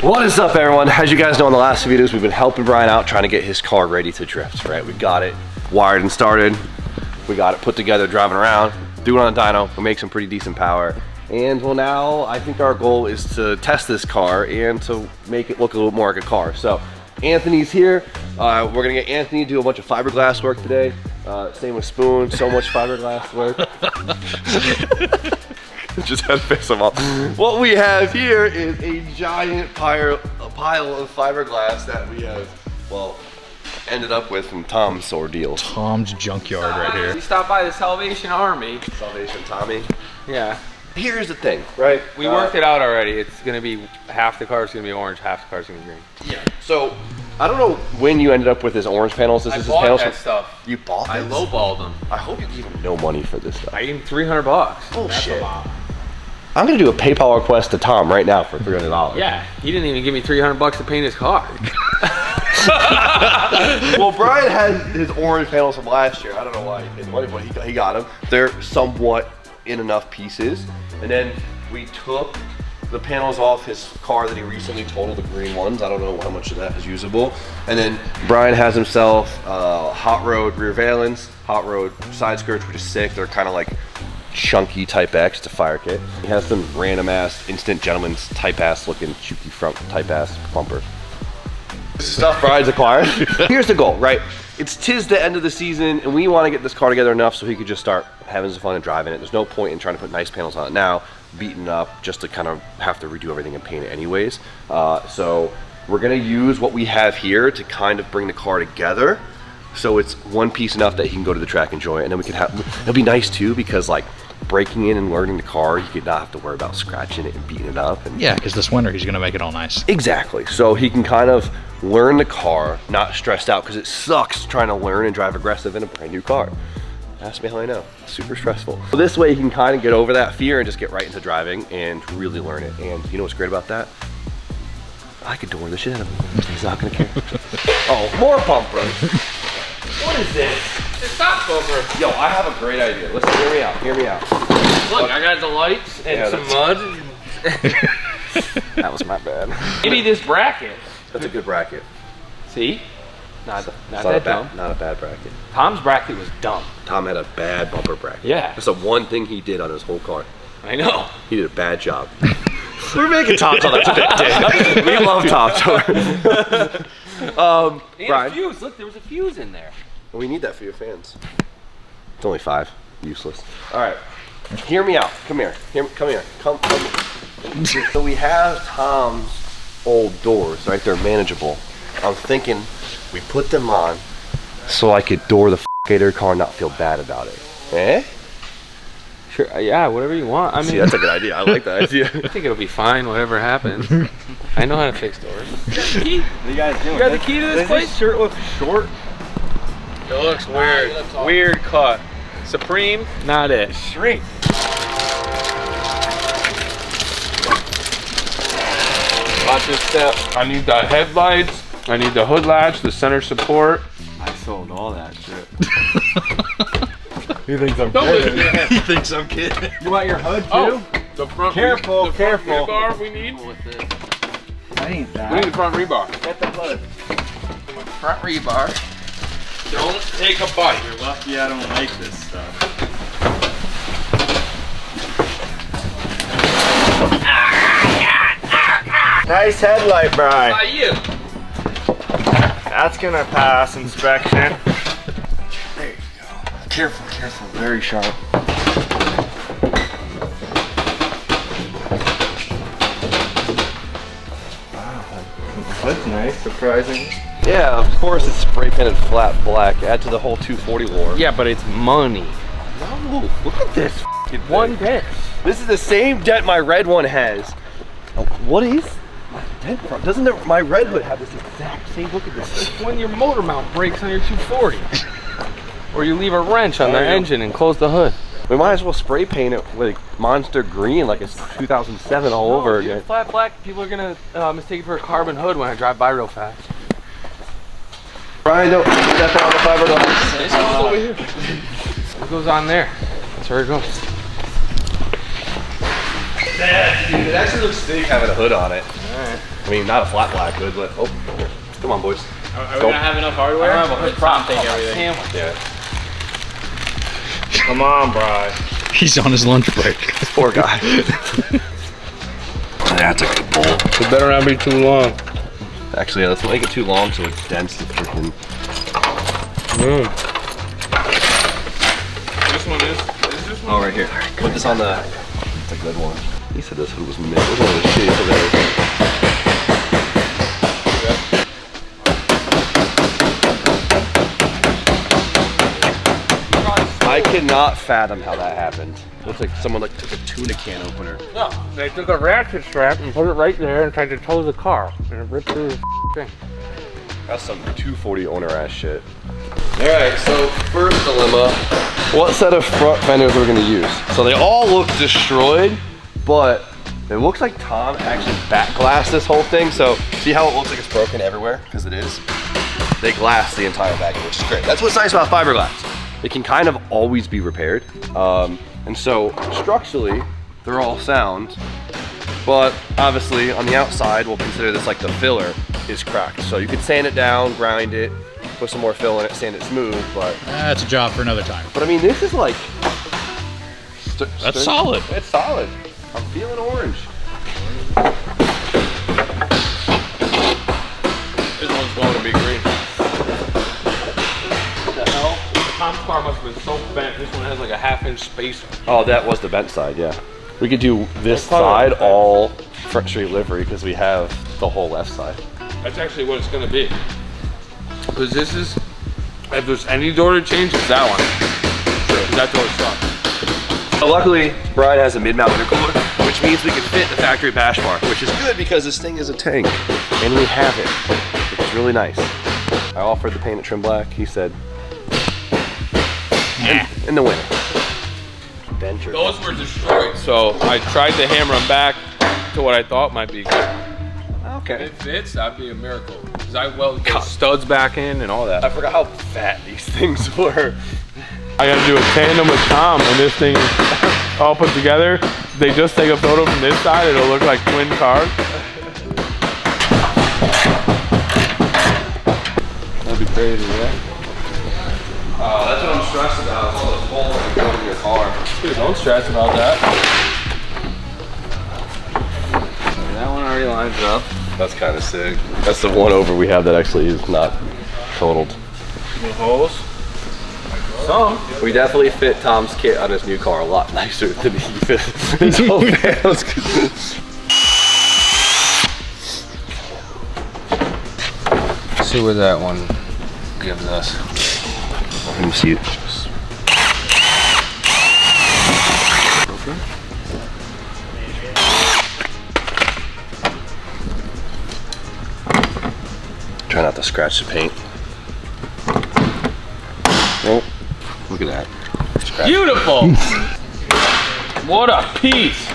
What is up, everyone? As you guys know, in the last few videos, we've been helping Brian out trying to get his car ready to drift, right? We got it wired and started. We got it put together, driving around, doing it on a dyno. We make some pretty decent power. And well, now I think our goal is to test this car and to make it look a little more like a car. So Anthony's here. We're gonna get Anthony to do a bunch of fiberglass work today. Same with Spoon, so much fiberglass work. Just had to piss him off. What we have here is a giant pile of fiberglass that we have, well, ended up with from Tom's ordeal. Tom's junkyard right here. We stopped by the Salvation Army. Salvation Tommy. Yeah. Here's the thing, right? We worked it out already. It's gonna be half the car's gonna be orange, half the car's gonna be green. Yeah. So I don't know when you ended up with his orange panels. This is his panels. That stuff. You bought this? I lowballed them. I hope you gave him no money for this stuff. I gave him $300. Bullshit. I'm gonna do a PayPal request to Tom right now for $300. Yeah, he didn't even give me $300 to paint his car. Well, Brian had his orange panels from last year. I don't know why he paid money, but he got them. They're somewhat in enough pieces. And then we took the panels off his car that he recently totaled, the green ones. I don't know how much of that is usable. And then Brian has himself hot road rear valence, hot road side skirts, which is sick. They're kind of like chunky Type X to fire kit. He has some random ass instant gentleman's Type ass looking chooky front Type ass bumper. Stuff Brian's acquired. Here's the goal, right? Tis the end of the season, and we want to get this car together enough so he could just start having some fun and driving it. There's no point in trying to put nice panels on it now, beaten up, just to kind of have to redo everything and paint it anyways. So we're gonna use what we have here to kind of bring the car together, so it's one piece enough that he can go to the track and enjoy it. And then we can have, it'll be nice too, because like breaking in and learning the car, you could not have to worry about scratching it and beating it up. And yeah, because this winter he's gonna make it all nice. Exactly. So he can kind of learn the car, not stressed out, because it sucks trying to learn and drive aggressive in a brand new car. Ask me how I know. Super stressful. So this way he can kind of get over that fear and just get right into driving and really learn it. And you know what's great about that? I could door the shit out of him. He's not gonna care. Oh, more bumpers. What is this? It's a stock bumper. Yo, I have a great idea. Listen, hear me out. Hear me out. Look, I got the lights and some mud. That was my bad. Maybe this bracket. That's a good bracket. See? Not Not that dumb. not a bad bracket. Tom's bracket was dumb. Tom had a bad bumper bracket. Yeah. That's the one thing he did on his whole car. I know. He did a bad job. We're making Tom tell that today. We love Tom Teller. And Brian. a fuse. Look, there was a fuse in there. We need that for your fans. It's only 5. Useless. All right. Hear me out. Come here. Come here. Come. So we have Tom's old doors, right? They're manageable. I'm thinking we put them on so I could door the out of their car and not feel bad about it. Eh? Sure. Yeah, whatever you want. I mean, see, that's a good idea. I like that idea. I think it'll be fine, whatever happens. I know how to fix doors. You got the key? What are you guys doing? You got the key to this place? This shirt looks short. It looks weird. Weird cut. Supreme, not it. Shrink. Watch this step. I need the headlights. I need the hood latch, the center support. I sold all that shit. He thinks I'm kidding. He thinks I'm kidding. You want your hood too? Oh, the front. Careful, the careful. Front rebar we need. I ain't that. We need the front rebar. Get the hood. Front rebar. Don't take a bite. You're lucky I don't like this stuff. Nice headlight, Brian. By you. That's gonna pass inspection. There you go. Careful, careful. Very sharp. That's nice, surprising. Yeah, of course it's spray painted flat black. Add to the whole 240 lore. Yeah, but it's money. No, look at this One dent. This is the same dent my red one has. Oh, what is my dent from? Doesn't my red hood have this exact same? Look at this. It's when your motor mount breaks on your 240. Or you leave a wrench on the engine and close the hood. We might as well spray paint it like monster green, like it's 2007 all over again. Flat black, people are gonna mistake it for a carbon hood when I drive by real fast. Brian, don't step on the fiberglass. It goes over here. It goes on there. That's where it goes. Dude, it actually looks sick having a hood on it. Alright. I mean, not a flat black good, but oh, here. Come on, boys. Are we gonna have enough hardware? I don't have a hood prop. Take everything. Yeah. Come on, Bri. He's on his lunch break. Poor guy. That's a good bolt. It better not be too long. Actually, yeah, let's make it too long so it's dense and freaking. This one is this one? Oh, right here. Put this on the. It's a good one. He said this hood was mint. It was one of the shittiest I've ever seen. I cannot fathom how that happened. Looks like someone like took a tuna can opener. No, they took a ratchet strap and put it right there and tried to tow the car, and it ripped through the thing. That's some 240 owner ass shit. All right, so first dilemma: what set of front fenders we're gonna use? So they all look destroyed, but it looks like Tom actually back glassed this whole thing. So see how it looks like it's broken everywhere? Because it is. They glassed the entire bag, which is great. That's what's nice about fiberglass. It can kind of always be repaired. And so structurally, they're all sound, but obviously on the outside, we'll consider this like the filler is cracked. So you can sand it down, grind it, put some more fill in it, sand it smooth, but. That's a job for another time. But I mean, this is like. That's solid. It's solid. I'm feeling orange. This one's going to be green. What the hell? Tom's car must have been so bent. This one has like a half-inch spacer. Oh, that was the bent side, yeah. We could do this What color? side all Front Street livery because we have the whole left side. That's actually what it's going to be. Because this is, if there's any door to change, it's that one. That door sucks. Luckily, Brian has a mid-mount intercooler, which means we can fit the factory bash bar, which is good because this thing is a tank, and we have it, which is really nice. I offered to paint it trim black. He said, in the winter. Venture. Those were destroyed, so I tried to hammer them back to what I thought might be good. If Okay. it fits, that'd be a miracle. Because I welded the studs back in and all that. I forgot how fat these things were. I gotta do a tandem with Tom, and this thing all put together. They just take a photo from this side, it'll look like twin cars. That'd be crazy, yeah? That's what I'm stressed about, is all this holes that go in your car. Dude, don't stress about that. That one already lines up. That's kind of sick. That's the one over we have that actually is not totaled. New holes? Some. We definitely fit Tom's kit on his new car a lot nicer than he fit his old panels. See what that one gives us. Let me see it. Try not to scratch the paint. Oh, look at that. Scratch. Beautiful! What a piece!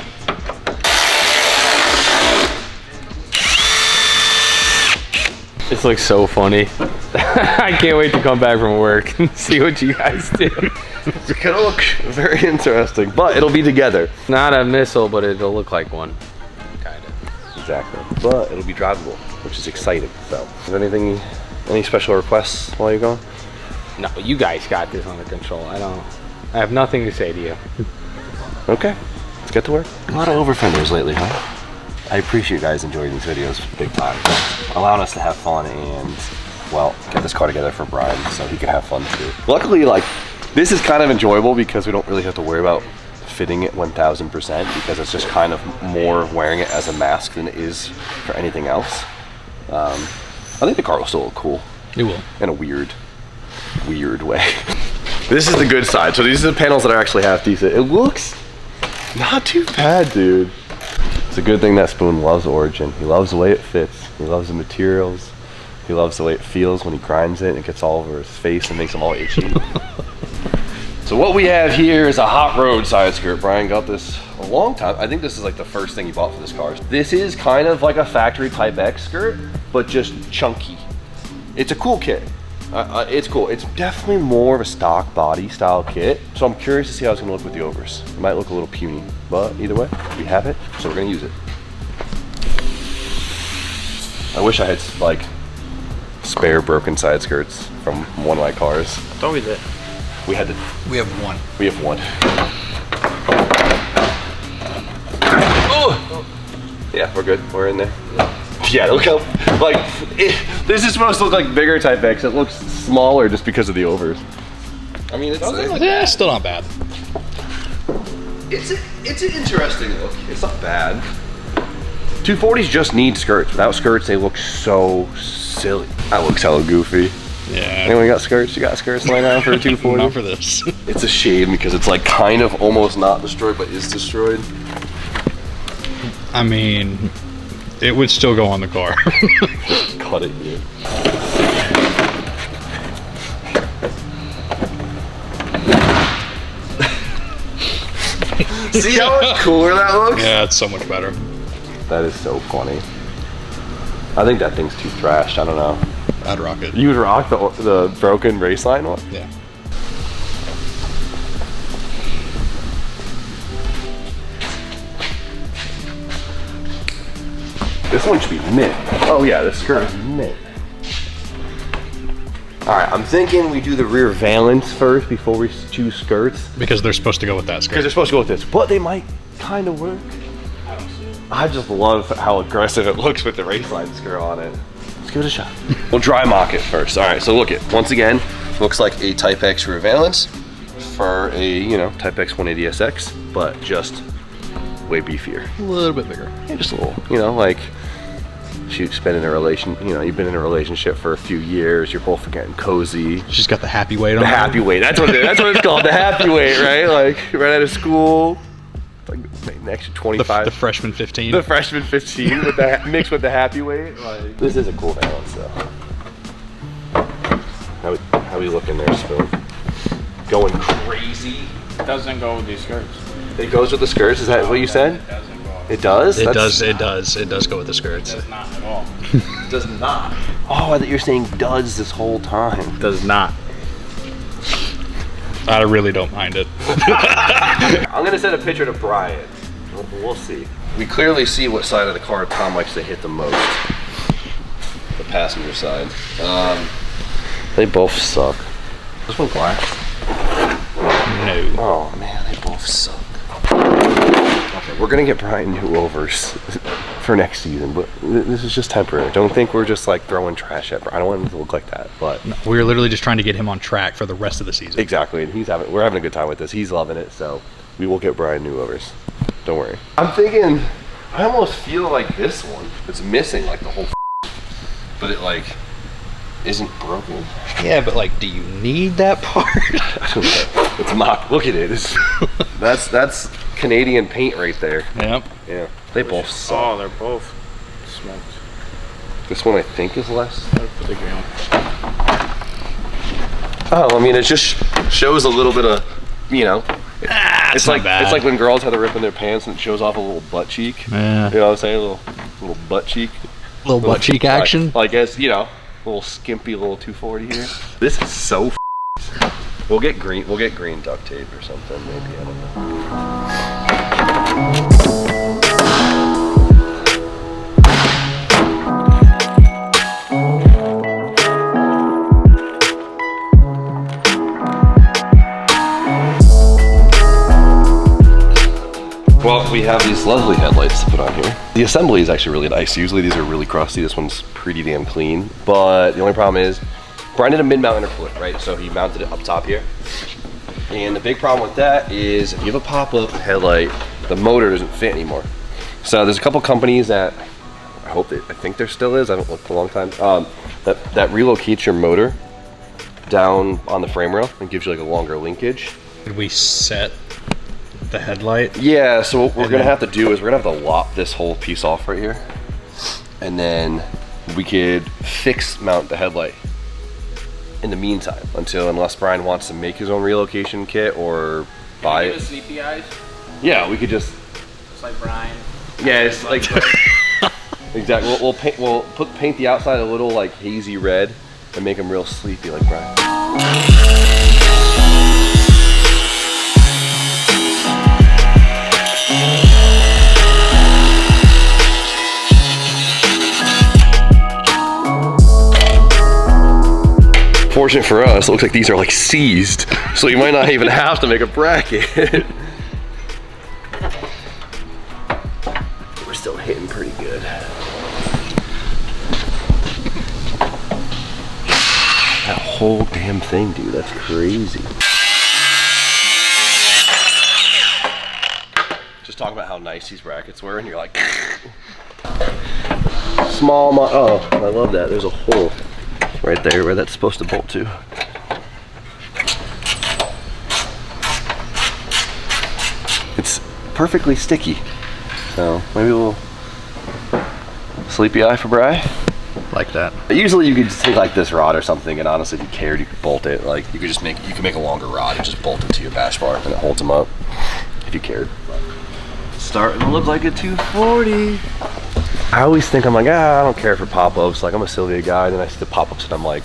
It's like so funny. I can't wait to come back from work and see what you guys do. It's gonna look very interesting, but it'll be together. Not a missile, but it'll look like one. Kinda. Exactly. But it'll be drivable, which is exciting. So, is there anything, any special requests while you're going? No, you guys got this under control. I have nothing to say to you. Okay, let's get to work. A lot of over fenders lately, huh? I appreciate you guys enjoying these videos big time. Allowing us to have fun and, well, get this car together for Brian so he can have fun too. Luckily, like, this is kind of enjoyable because we don't really have to worry about fitting it 1000% because it's just kind of more wearing it as a mask than it is for anything else. I think the car will still look cool. It will. In a weird way. This is the good side. So these are the panels that are actually half decent. It looks not too bad, dude. It's a good thing that Spoon loves Origin. He loves the way it fits. He loves the materials. He loves the way it feels when he grinds it and it gets all over his face and makes him all itchy. So what we have here is a hot rod side skirt. Brian got this a long time. I think this is like the first thing he bought for this car. This is kind of like a factory type X skirt, but just chunky. It's a cool kit. It's cool. It's definitely more of a stock body style kit. So I'm curious to see how it's gonna look with the overs. It might look a little puny, but either way, we have it, so we're gonna use it. I wish I had like spare broken side skirts from one of my cars. I thought we did. We had to. We have one. We have one. Oh! Yeah, we're good. We're in there. Yeah, look how like this is supposed to look like bigger Type X. It looks smaller just because of the overs. I mean, it's Still not bad. it's an interesting look. It's not bad. 240s just need skirts. Without skirts, they look so silly. That looks hella goofy. Yeah. Anyone got skirts? You got skirts laying out for a 240? Not for this. It's a shame because it's like kind of almost not destroyed, but is destroyed. I mean, it would still go on the car. Cut it, dude. See how much cooler that looks? Yeah, it's so much better. That is so funny. I think that thing's too thrashed. I don't know. I'd rock it. You would rock the broken race line one? Yeah. This one should be mint. Oh yeah, this skirt is mint. Alright, I'm thinking we do the rear valence first before we choose skirts. Because they're supposed to go with that Because skirt. they're supposed to go with this, but they might kind of work. I don't see it. I just love how aggressive it looks with the race line skirt on it. Let's give it a shot. We'll dry mock it first. Alright, so look it. Once again, looks like a Type X rear valence for a, you know, Type X 180SX, but just way beefier. A little bit bigger. Yeah, just a little, you know, like you've been in a you've been in a relationship for a few years, you're both getting cozy. She's got the happy weight on. The happy weight, that's what it's called, the happy weight, right? Like right out of school, like an extra 25. The freshman 15. The freshman 15 with the mixed with the happy weight. Like, this is a cool balance though. How we looking there, Spoon? Going crazy. It doesn't go with these skirts. It goes with the skirts, is that what you said? It doesn't go. It does? It does go with the skirts. It does not at all. It does not. Oh, I thought you were saying does this whole time. Does not. I really don't mind it. I'm gonna send a picture to Brian. We'll see. We clearly see what side of the car Tom likes to hit the most. The passenger side. They both suck. This one glass? No. Oh man, they both suck. Okay, we're gonna get Brian new overs for next season, but this is just temporary. Don't think we're just like throwing trash at Brian. I don't want him to look like that, but No, we're literally just trying to get him on track for the rest of the season. exactly. And we're having a good time with this. He's loving it, so we will get Brian new overs. Don't worry. I'm thinking, I almost feel like this one is missing like the whole, but it like isn't broken. Yeah, but like, do you need that part? I don't know. It's mock. Look at it. That's Canadian paint right there. Yep. Yeah. They both suck. Oh, they're both smoked. This one I think is less. They're pretty green. Oh, I mean, it just shows a little bit of, you know. It's not like bad. It's like when girls have to rip in their pants and it shows off a little butt cheek. Yeah. You know what I'm saying? A little butt cheek. Little butt cheek action. Like as you know, a little skimpy little 240 here. This is so. We'll get green duct tape or something maybe. I don't know. Well, we have these lovely headlights to put on here. The assembly is actually really nice. Usually these are really crusty. This one's pretty damn clean. But the only problem is, Brian did a mid-mount intercooler, right? So he mounted it up top here. And the big problem with that is if you have a pop-up headlight, the motor doesn't fit anymore. So there's a couple companies that, I think there still is, I haven't looked for a long time, that relocates your motor down on the frame rail and gives you like a longer linkage. Did we set the headlight? Yeah, so what we're gonna have to do is we're gonna have to lop this whole piece off right here. And then we could fix mount the headlight in the meantime, unless Brian wants to make his own relocation kit or buy Give it. us sleepy eyes. Yeah, we could just, It's like Brian. yeah, it's like, exactly, we'll paint the outside a little like hazy red and make him real sleepy like Brian. Unfortunate for us, it looks like these are like seized, so you might not even have to make a bracket. We're still hitting pretty good. That whole damn thing, dude, that's crazy. Just talking about how nice these brackets were, and you're like, oh, I love that. There's a hole right there where that's supposed to bolt to. It's perfectly sticky. So maybe a little sleepy eye for Bri. Like that. Usually you could just take like this rod or something, and honestly if you cared you could bolt it. Like you could make a longer rod and just bolt it to your bash bar and it holds them up if you cared. Starting to look like a 240. I always think I'm like, I don't care for pop-ups. Like I'm a Sylvia guy, and then I see the pop-ups and I'm like,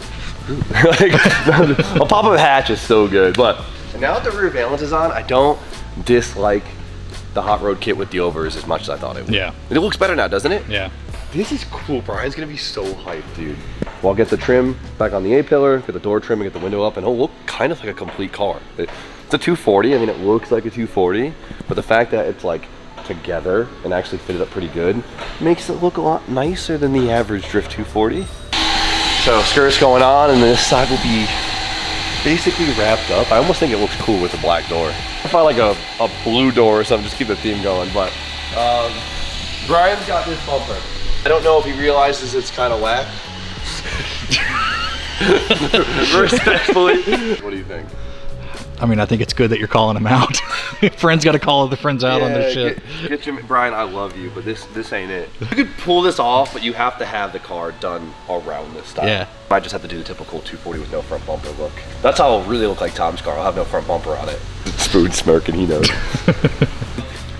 like a pop-up hatch is so good. But now that the rear valence is on, I don't dislike the hot rod kit with the overs as much as I thought it would. Yeah. It looks better now, doesn't it? Yeah. This is cool. Brian's gonna be so hyped, dude. Well, I'll get the trim back on the A-pillar, get the door trim and get the window up, and it'll look kind of like a complete car. It's a 240. I mean, it looks like a 240, but the fact that it's like together and actually fitted up pretty good makes it look a lot nicer than the average Drift 240. So skirt's going on, and this side will be basically wrapped up. I almost think it looks cool with the black door. If I like a blue door or something, just keep the theme going. But Brian's got this bumper. I don't know if he realizes it's kind of whack. Respectfully. What do you think? I mean, I think it's good that you're calling them out. Friends got to call other friends out on their shit. Get your, Brian, I love you, but this ain't it. You could pull this off, but you have to have the car done around this style. Yeah. I just have to do the typical 240 with no front bumper look. That's how it'll really look like Tom's car. I'll have no front bumper on it. Spoon smirking, he knows.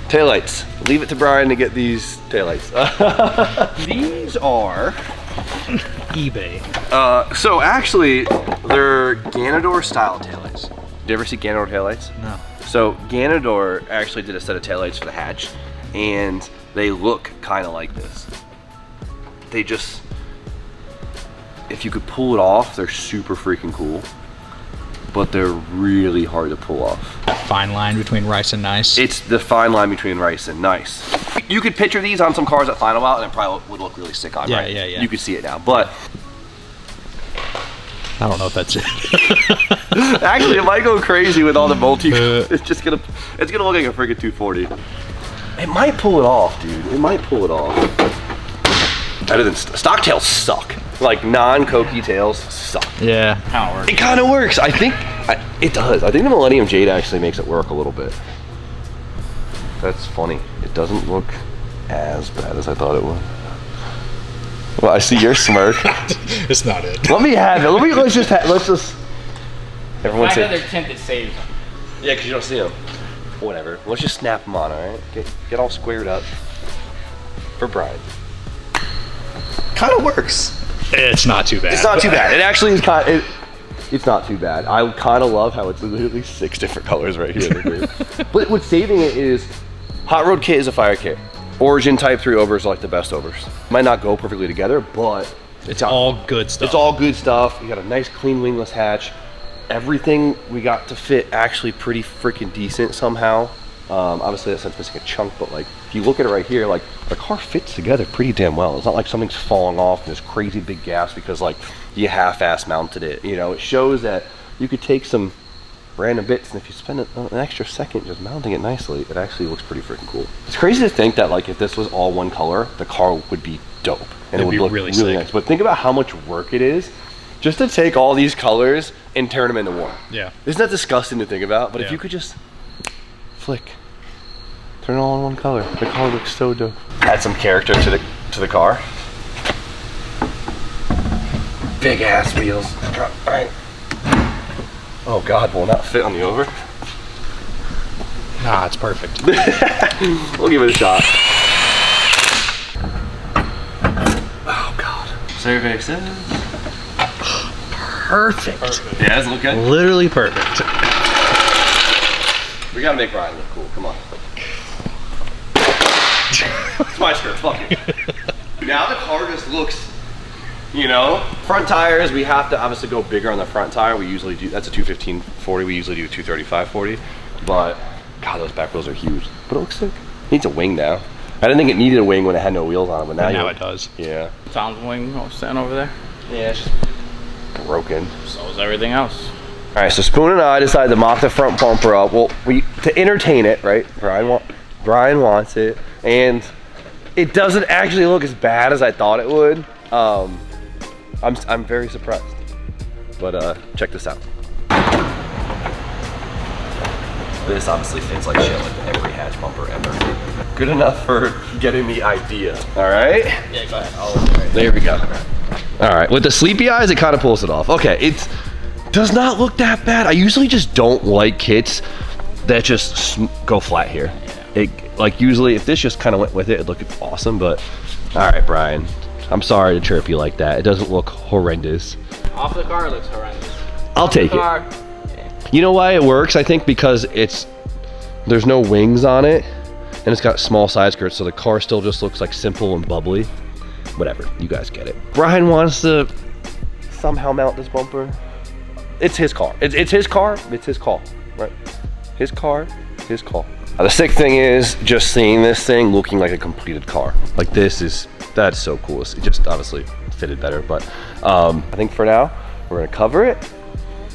Taillights. Leave it to Brian to get these taillights. These are eBay. so actually, they're Ganador style taillights. Did you ever see Ganador taillights? No. So Ganador actually did a set of taillights for the hatch, and they look kind of like this. They just, if you could pull it off, they're super freaking cool, but they're really hard to pull off. That fine line between rice and nice. It's the fine line between rice and nice. You could picture these on some cars at Final Out, and it probably would look really sick on, Yeah, right? yeah, yeah. You could see it now, but I don't know if that's it. actually, it might go crazy with all the multi. It's gonna look like a freaking 240. It might pull it off, dude. It might pull it off. Better than stock tails suck. Like non-cokey tails suck. Yeah. How it works. It kind of works. I think it does. I think the Millennium Jade actually makes it work a little bit. That's funny. It doesn't look as bad as I thought it would. Well, I see your smirk. It's not it. Let me have it. Let's just. Everyone I say. know their tinted saves them. Yeah, because you don't see them. Whatever. Let's just snap them on, all right? Get all squared up for Brian. Kind of works. It's not too bad. It's not too bad. It actually is it's not too bad. I kind of love how it's literally 6 different colors right here. But what's saving it is Hot Rod Kit is a fire kit. Origin Type 3 overs are like the best overs. Might not go perfectly together, but It's all good stuff. it's all good stuff. You got a nice clean wingless hatch. Everything we got to fit actually pretty freaking decent somehow. Obviously that sense missing a chunk, but like if you look at it right here, like the car fits together pretty damn well. It's not like something's falling off and there's crazy big gaps because like you half-ass mounted it. You know, it shows that you could take some random bits, and if you spend an extra second just mounting it nicely, it actually looks pretty freaking cool. It's crazy to think that like if this was all one color, the car would be dope and it would look really nice. But think about how much work it is just to take all these colors and turn them into one. Yeah. Isn't that disgusting to think about? But if Yeah. you could just flick, turn it all in one color, the car looks so dope. Add some character to the car. Big ass wheels. All right. Oh God, will not fit on the over. Nah, it's perfect. We'll give it a shot. Oh God. Survey says. Perfect. Yeah, does it look good? Literally perfect. We gotta make Ryan look cool. Come on. It's my skirt. Fuck it. Now the car just looks You know, front tires, we have to obviously go bigger on the front tire. We usually do, that's a 215/40. We usually do 235/40. But, God, those back wheels are huge. But it looks sick. It needs a wing now. I didn't think it needed a wing when it had no wheels on it, but now it does. Yeah. Tom's wing standing over there. Yeah, it's just broken. So is everything else. All right, so Spoon and I decided to mock the front bumper up. Well, to entertain it, right? Brian wants it, and it doesn't actually look as bad as I thought it would. I'm very surprised. But check this out. This obviously fits like shit like every hatch bumper ever. Good enough for getting the idea. All right? Yeah, go ahead. There we go. All right, with the sleepy eyes, it kind of pulls it off. Okay, it does not look that bad. I usually just don't like kits that just go flat here. Like usually, if this just kind of went with it, it'd look awesome. But all right, Brian, I'm sorry to chirp you like that. It doesn't look horrendous. Off the car, it looks horrendous. I'll take it. Yeah. You know why it works? I think because there's no wings on it, and it's got small side skirts, so the car still just looks like simple and bubbly. Whatever, you guys get it. Brian wants to somehow mount this bumper. It's his car. It's his car. It's his call, right? His car, his call. The sick thing is just seeing this thing looking like a completed car. Like that's so cool. It just obviously fitted better, but I think for now we're gonna cover it.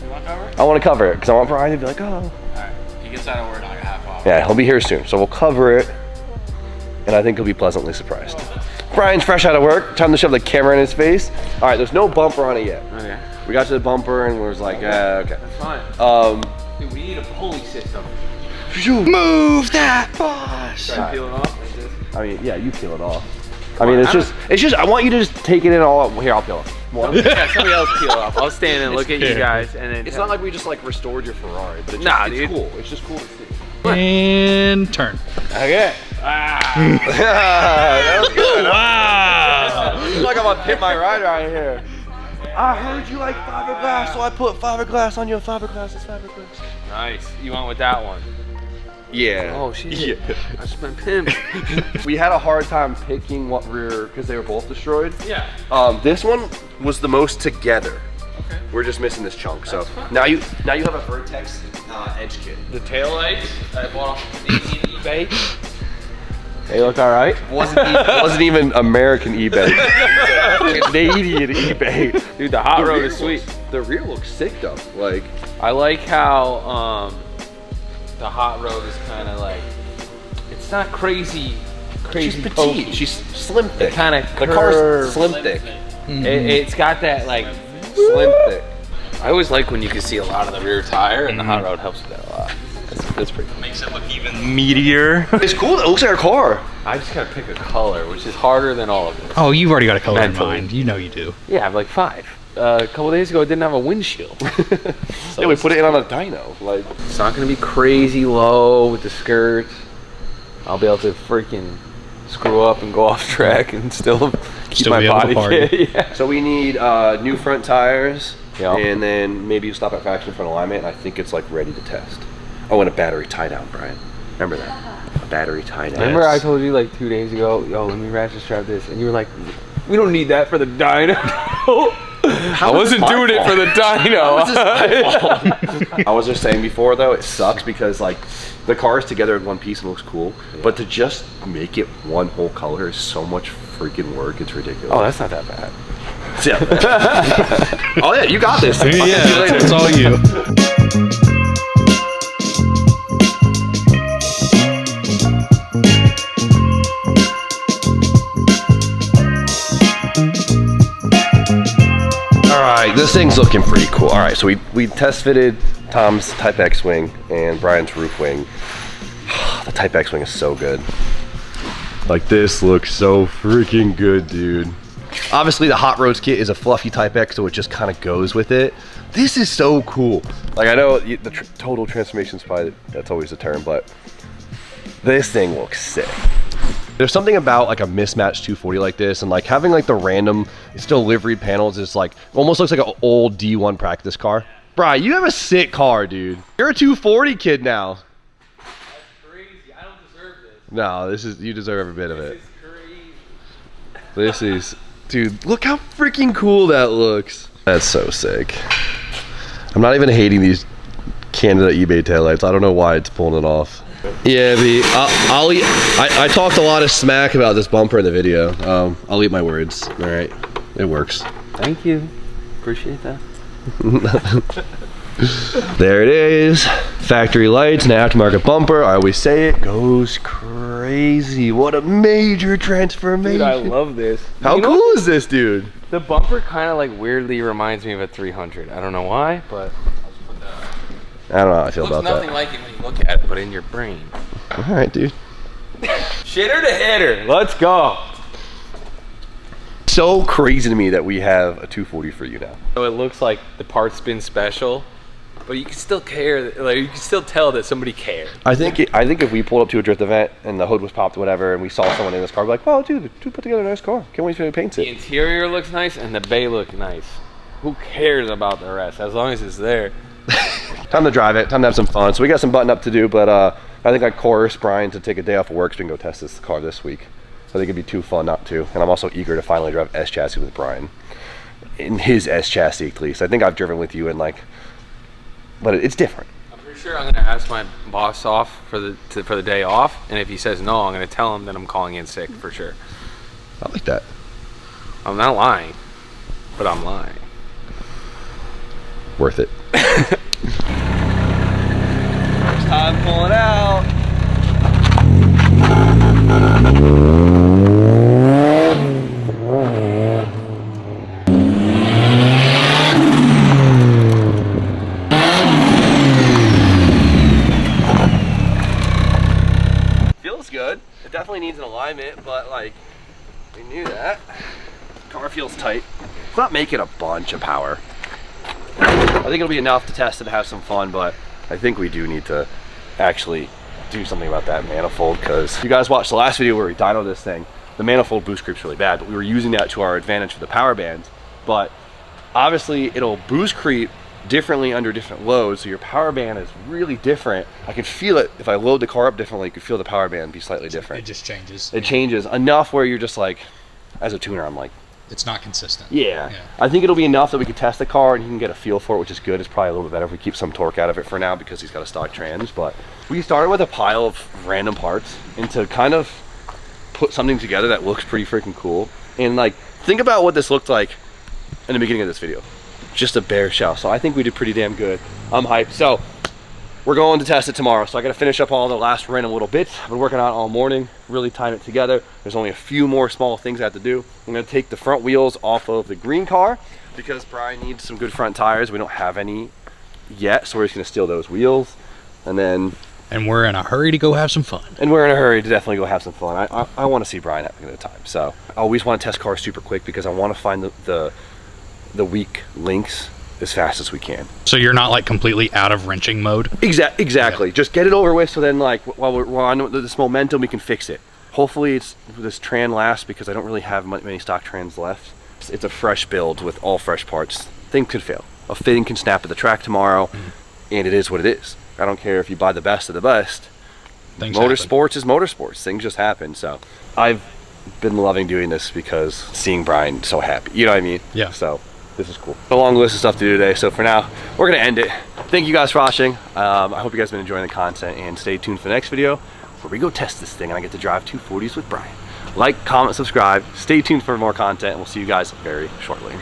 You want to cover it? I want to cover it because I want Brian to be like, oh. All right. He gets out of work like a half hour. Yeah, he'll be here soon, so we'll cover it, and I think he'll be pleasantly surprised. Brian's fresh out of work. Time to shove the camera in his face. All right, there's no bumper on it yet. Okay. We got to the bumper and we was like, okay. That's fine. Dude, we need a pulley system. Move that bus. Should I peel it off like this? I mean, yeah, you peel it off. I mean, it's just. I want you to just take it in all up. Here, I'll peel it. One. Yeah, somebody else peel it off. I'll stand and look at you guys, and then. It's not like we just like restored your Ferrari, but it's dude. cool. It's just cool to see. And turn. Okay. That was good. Wow. It's like I'm gonna pit my ride right here. I heard you like fiberglass, so I put fiberglass on your fiberglass. It's fiberglass. Nice. You went with that one. Yeah. Oh shit. Yeah. I just been pimped. We had a hard time picking what rear because they were both destroyed. Yeah. This one was the most together. Okay. We're just missing this chunk. So now you have a Vertex edge kit. The tail lights I bought off eBay. They look all right. Wasn't even American eBay. Canadian eBay. Dude, the hot rod is sweet. The rear looks sick though. Like I like how the hot rod is kind of like, it's not crazy she's petite. pokey. She's slim thick. It kind of The car's slim thick. It's got that like Slim thick. I always like when you can see a lot of the rear tire, and the hot rod helps with that a lot. That's pretty cool. Makes it look even meatier. It's cool. It looks like a car. I just gotta pick a color, which is harder than all of them. Oh, you've already got a color in Mentally. mind. You know you do. Yeah, I have like 5. A couple days ago, it didn't have a windshield. Yeah, we put it in on a dyno. Like It's not gonna be crazy low with the skirts. I'll be able to freaking screw up and go off track and still keep Still my be able to body party. fit. Yeah. so we need new front tires. Yeah. And then maybe stop at faction front alignment. And I think it's like ready to test. Oh, and a battery tie down, Brian. Remember that? A battery tie down. Remember I told you like 2 days ago, yo, let me ratchet strap this, and you were like, we don't need that for the dyno. I wasn't doing it for the dyno. I was just saying before though, it sucks because like the car is together in one piece and looks cool, but to just make it one whole color is so much freaking work. It's ridiculous. Oh, that's not that bad. Yeah. Oh yeah, you got this. I'll Yeah, catch you later. it's all you. Alright, this thing's looking pretty cool. Alright, so we test fitted Tom's Type X wing and Brian's roof wing. The Type X wing is so good. Like this looks so freaking good, dude. Obviously the Hot Roads kit is a fluffy Type X, so it just kind of goes with it. This is so cool. Like I know the total transformation spy, that's always a term, but this thing looks sick. There's something about like a mismatched 240 like this, and like having like the random, still liveried panels is like, almost looks like an old D1 practice car. Brian, you have a sick car, dude. You're a 240 kid now. That's crazy. I don't deserve this. No, this is, you deserve every bit of it. This is crazy. This is Dude, look how freaking cool that looks. That's so sick. I'm not even hating these Canada eBay taillights. I don't know why it's pulling it off. Yeah, I talked a lot of smack about this bumper in the video. I'll eat my words. All right, it works. Thank you. Appreciate that. There it is. Factory lights, an aftermarket bumper. I always say it goes crazy. What a major transformation. Dude, I love this. How cool is this, dude? The bumper kind of like weirdly reminds me of a 300. I don't know why, but I don't know how I feel about that. Looks nothing like it when you look at it, but in your brain. All right, dude. Shitter to hitter. Let's go. So crazy to me that we have a 240 for you now. So it looks like the part's been special, but you can still care. Like you can still tell that somebody cared. I think if we pulled up to a drift event and the hood was popped or whatever, and we saw someone in this car, we'd be like, "Wow, dude put together a nice car. Can't wait till he paints The it." interior looks nice and the bay looks nice. Who cares about the rest as long as it's there? Time to drive it. Time to have some fun. So we got some button up to do, but I think I coerced Brian to take a day off of work so we can go test this car this week. I think it'd be too fun not to. And I'm also eager to finally drive S chassis with Brian. In his S chassis, at least. I think I've driven with you in like, but it's different. I'm pretty sure I'm gonna ask my boss off for the day off, and if he says no, I'm gonna tell him that I'm calling in sick for sure. I like that. I'm not lying, but I'm lying. Worth it. First time pulling out. Feels good. It definitely needs an alignment, but like, we knew that. Car feels tight. It's not making a bunch of power. I think it'll be enough to test it and have some fun, but I think we do need to actually do something about that manifold, because if you guys watched the last video where we dynoed this thing, the manifold boost creep's really bad, but we were using that to our advantage for the power bands. But obviously it'll boost creep differently under different loads, so your power band is really different. I can feel it if I load the car up differently. You can feel the power band be slightly different. It just changes. It changes enough where you're just like, as a tuner, I'm like, It's not consistent. yeah. I think it'll be enough that we can test the car and he can get a feel for it, which is good. It's probably a little bit better if we keep some torque out of it for now because he's got a stock trans. But we started with a pile of random parts and to kind of put something together that looks pretty freaking cool. And like, think about what this looked like in the beginning of this video. Just a bare shell. So I think we did pretty damn good. I'm hyped. So we're going to test it tomorrow. So I got to finish up all the last random little bits. I've been working on it all morning, really tying it together. There's only a few more small things I have to do. I'm going to take the front wheels off of the green car because Brian needs some good front tires. We don't have any yet, so we're just going to steal those wheels. And then... And we're in a hurry to go have some fun. And we're in a hurry to definitely go have some fun. I want to see Brian having a good time. So I always want to test cars super quick because I want to find the weak links as fast as we can. So you're not like completely out of wrenching mode? Exactly. Yeah. Just get it over with so then like while we're on this momentum, we can fix it. Hopefully this Tran lasts because I don't really have many stock Trans left. It's a fresh build with all fresh parts. Things could fail. A fitting can snap at the track tomorrow, and it is what it is. I don't care if you buy the best of the best. Motorsports is motorsports. Things just happen. So I've been loving doing this because seeing Brian so happy. You know what I mean? Yeah. So this is cool. A long list of stuff to do today. So for now, we're going to end it. Thank you guys for watching. I hope you guys have been enjoying the content, and stay tuned for the next video where we go test this thing and I get to drive 240s with Brian. Like, comment, subscribe. Stay tuned for more content, and we'll see you guys very shortly.